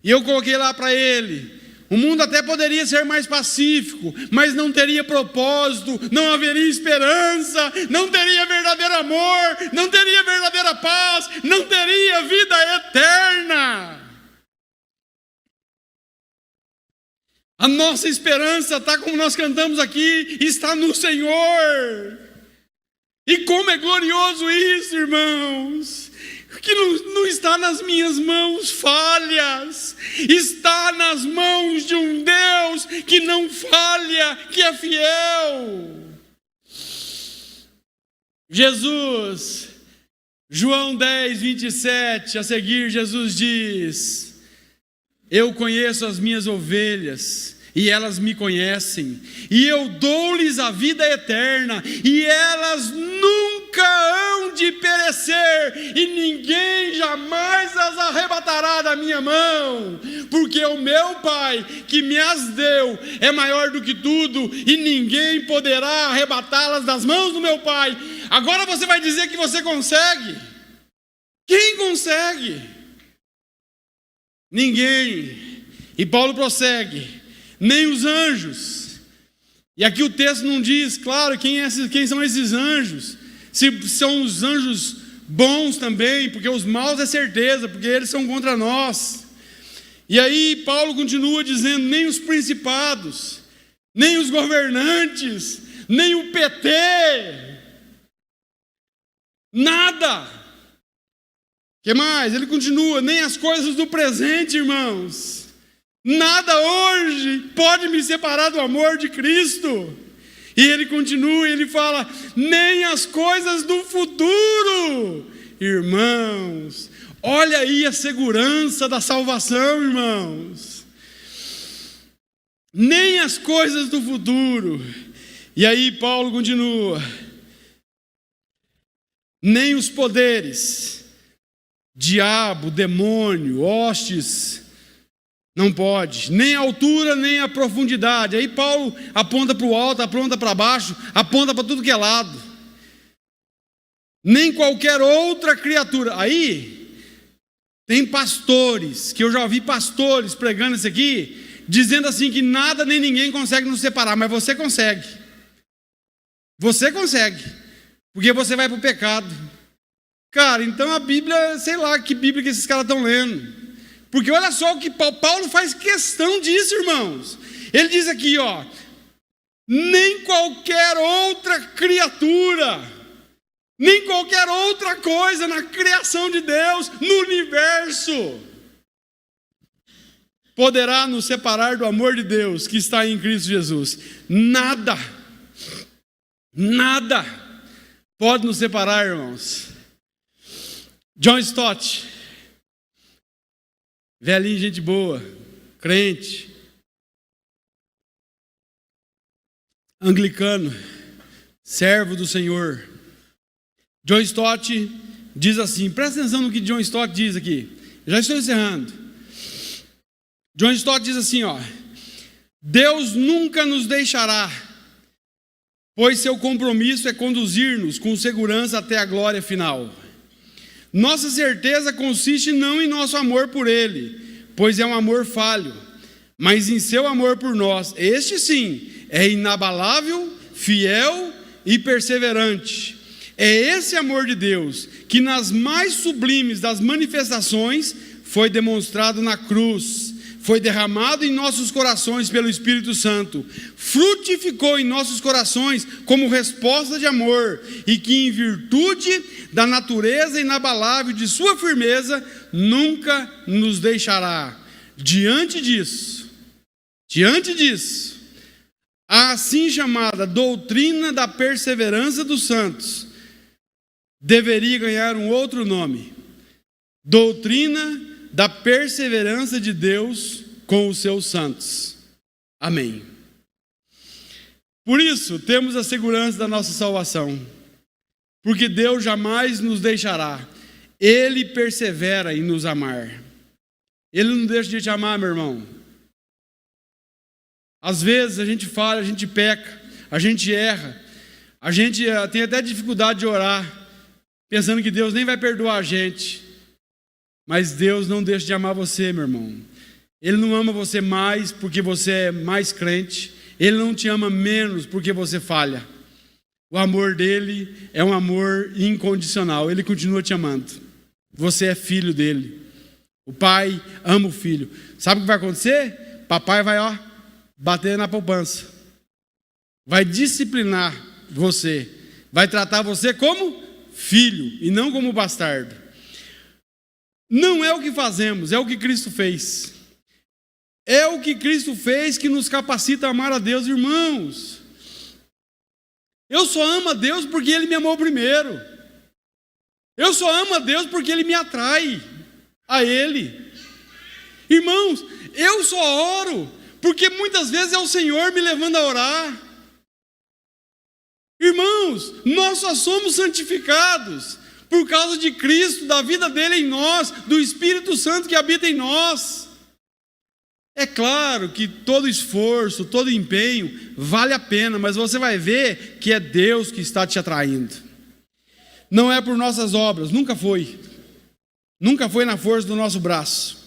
E eu coloquei lá para ele: o mundo até poderia ser mais pacífico, mas não teria propósito, não haveria esperança, não teria verdadeiro amor, não teria verdadeira paz, não teria vida eterna. A nossa esperança está, como nós cantamos aqui, está no Senhor. E como é glorioso isso, irmãos, que não está nas minhas mãos falhas, está nas mãos de um Deus que não falha, que é fiel. Jesus, João 10, 27, a seguir Jesus diz: eu conheço as minhas ovelhas, e elas me conhecem, e eu dou-lhes a vida eterna, e elas nunca hão de perecer, e ninguém jamais as arrebatará da minha mão, porque o meu Pai que me as deu é maior do que tudo, e ninguém poderá arrebatá-las das mãos do meu Pai. Agora você vai dizer que você consegue? Quem consegue? Ninguém. E Paulo prossegue: nem os anjos. E aqui o texto não diz, claro, quem são esses anjos. Se são os anjos bons também, porque os maus é certeza, porque eles são contra nós. E aí Paulo continua dizendo: nem os principados, nem os governantes, nem o PT, nada. O que mais? Ele continua: nem as coisas do presente, irmãos. Nada hoje pode me separar do amor de Cristo. E ele continua, ele fala: nem as coisas do futuro. Irmãos, olha aí a segurança da salvação, irmãos. Nem as coisas do futuro. E aí Paulo continua: nem os poderes, diabo, demônio, hostes, não pode, nem a altura, nem a profundidade. Aí Paulo aponta para o alto, aponta para baixo, aponta para tudo que é lado. Nem qualquer outra criatura. Aí tem pastores, que eu já ouvi pastores pregando isso aqui, dizendo assim que nada nem ninguém consegue nos separar, mas você consegue. Você consegue, porque você vai para o pecado. Cara, então a Bíblia, sei lá que Bíblia que esses caras estão lendo. Porque olha só o que Paulo faz questão disso, irmãos. Ele diz aqui, ó: nem qualquer outra criatura. nem qualquer outra coisa na criação de Deus, no universo, poderá nos separar do amor de Deus que está em Cristo Jesus. Nada pode nos separar, irmãos. John Stott, velhinho, gente boa, crente, anglicano, servo do Senhor. John Stott diz assim, presta atenção no que John Stott diz aqui, já estou encerrando. John Stott diz assim, Deus nunca nos deixará, pois seu compromisso é conduzir-nos com segurança até a glória final. Nossa certeza consiste não em nosso amor por Ele, pois é um amor falho, mas em seu amor por nós. Este sim é inabalável, fiel e perseverante. É esse amor de Deus que nas mais sublimes das manifestações foi demonstrado na cruz, foi derramado em nossos corações pelo Espírito Santo, frutificou em nossos corações como resposta de amor, e que em virtude da natureza inabalável de sua firmeza, nunca nos deixará. Diante disso, a assim chamada doutrina da perseverança dos santos deveria ganhar um outro nome: doutrina da perseverança de Deus com os seus santos. Amém. Por isso, temos a segurança da nossa salvação, porque Deus jamais nos deixará. Ele persevera em nos amar. Ele não deixa de te amar, meu irmão. Às vezes a gente falha, a gente peca, a gente erra, a gente tem até dificuldade de orar, pensando que Deus nem vai perdoar a gente. Mas Deus não deixa de amar você, meu irmão. Ele não ama você mais porque você é mais crente. Ele não te ama menos porque você falha. O amor dele é um amor incondicional. Ele continua te amando. Você é filho dele. O pai ama o filho. Sabe o que vai acontecer? Papai vai bater na poupança. Vai disciplinar você. Vai tratar você como filho e não como bastardo. Não é o que fazemos, é o que Cristo fez. É o que Cristo fez que nos capacita a amar a Deus, irmãos. Eu só amo a Deus porque Ele me amou primeiro. Eu só amo a Deus porque Ele me atrai a Ele. Irmãos, eu só oro porque muitas vezes é o Senhor me levando a orar. Irmãos, nós só somos santificados por causa de Cristo, da vida dele em nós, do Espírito Santo que habita em nós. É claro que todo esforço, todo empenho vale a pena, mas você vai ver que é Deus que está te atraindo. Não é por nossas obras, nunca foi. Nunca foi na força do nosso braço.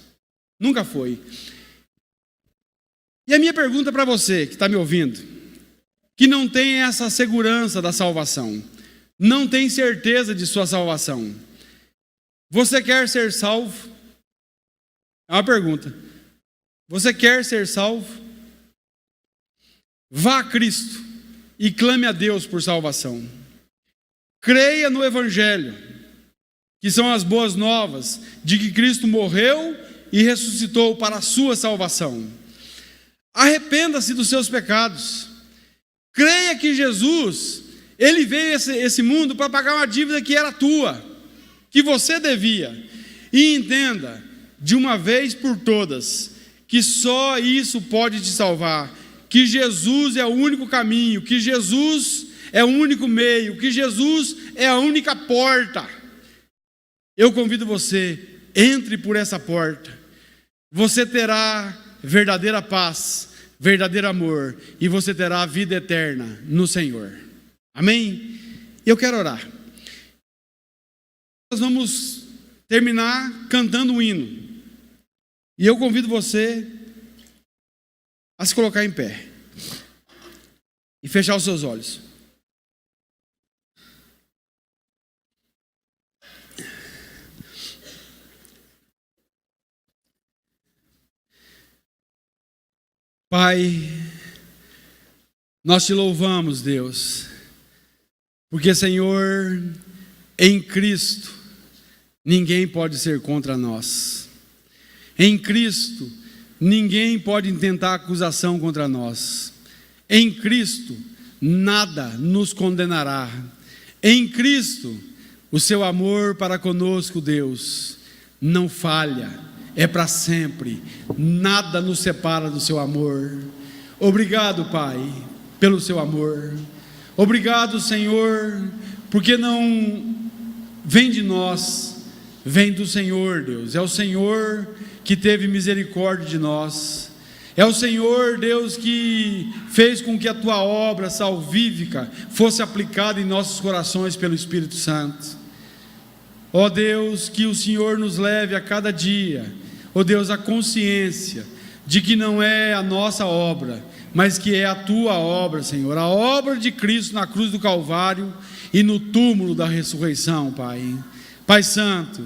Nunca foi. E a minha pergunta para você que está me ouvindo, que não tem essa segurança da salvação, não tem certeza de sua salvação. Você quer ser salvo? É uma pergunta. Você quer ser salvo? Vá a Cristo e clame a Deus por salvação. Creia no Evangelho, que são as boas novas de que Cristo morreu e ressuscitou para a sua salvação. Arrependa-se dos seus pecados. Creia que Jesus, Ele veio a esse mundo para pagar uma dívida que era tua, que você devia. E entenda, de uma vez por todas, que só isso pode te salvar. Que Jesus é o único caminho, que Jesus é o único meio, que Jesus é a única porta. Eu convido você, entre por essa porta. Você terá verdadeira paz, verdadeiro amor, e você terá a vida eterna no Senhor. Amém? Eu quero orar. Nós vamos terminar cantando um hino. E eu convido você a se colocar em pé e fechar os seus olhos. Pai, nós te louvamos, Deus, porque, Senhor, Em Cristo, ninguém pode ser contra nós. Em Cristo, ninguém pode intentar acusação contra nós. Em Cristo, nada nos condenará. Em Cristo, o seu amor para conosco, Deus, não falha, é para sempre. Nada nos separa do seu amor. Obrigado, Pai, pelo seu amor. Obrigado, Senhor, porque não vem de nós, vem do Senhor, Deus. É o Senhor que teve misericórdia de nós. É o Senhor, Deus, que fez com que a tua obra salvífica fosse aplicada em nossos corações pelo Espírito Santo. Ó Deus, que o Senhor nos leve a cada dia, ó Deus, a consciência de que não é a nossa obra, mas que é a tua obra, Senhor, a obra de Cristo na cruz do Calvário e no túmulo da ressurreição, Pai. Pai Santo,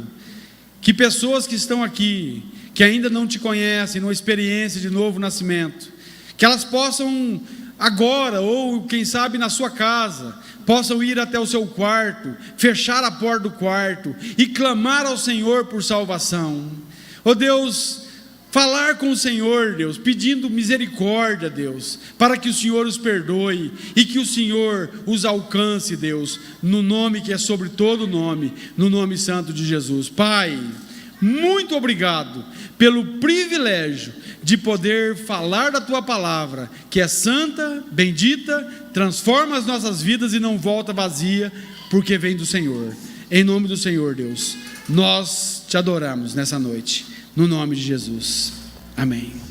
que pessoas que estão aqui, que ainda não te conhecem, numa experiência de novo nascimento, que elas possam agora, ou quem sabe na sua casa, possam ir até o seu quarto, fechar a porta do quarto e clamar ao Senhor por salvação. Ó Deus, falar com o Senhor, Deus, pedindo misericórdia, Deus, para que o Senhor os perdoe e que o Senhor os alcance, Deus, no nome que é sobre todo nome, no nome santo de Jesus. Pai, muito obrigado pelo privilégio de poder falar da tua palavra, que é santa, bendita, transforma as nossas vidas e não volta vazia, porque vem do Senhor. Em nome do Senhor, Deus, nós te adoramos nessa noite, no nome de Jesus. Amém.